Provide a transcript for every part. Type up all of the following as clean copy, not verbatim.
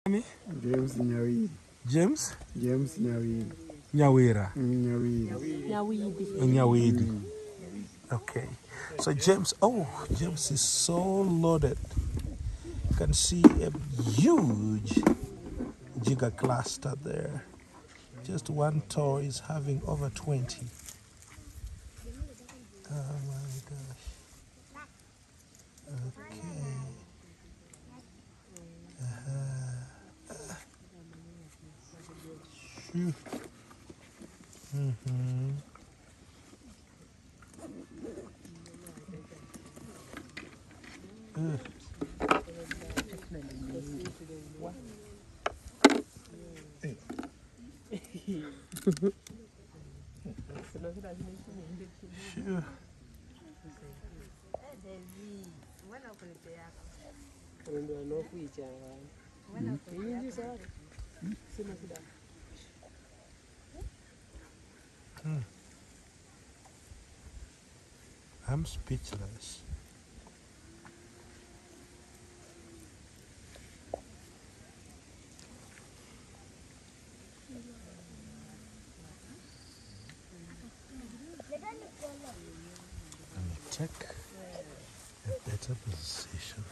James Nyawid. James? James Nyawid. Nyawira. Nyawid. Nyawidi. Okay. So James, James is so loaded. You can see a huge giga cluster there. Just one tour is having over 20. Oh my gosh. Okay. Phew. Phew. I'm speechless. Let me take a better position.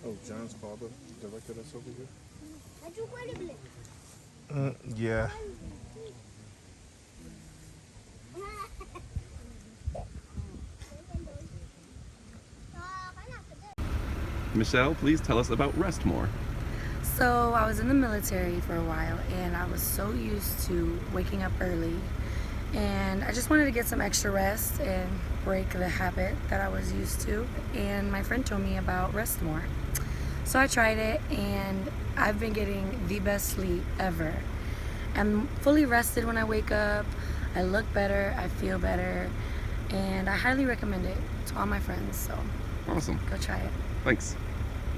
Oh, John's father directed us over here? Yeah. Michelle, please tell us about Restmore. So I was in the military for a while and I was so used to waking up early, and I just wanted to get some extra rest and break the habit that I was used to, and my friend told me about Restmore. So I tried it and I've been getting the best sleep ever. I'm fully rested when I wake up, I look better, I feel better, and I highly recommend it to all my friends, so Awesome. go try it. Thanks.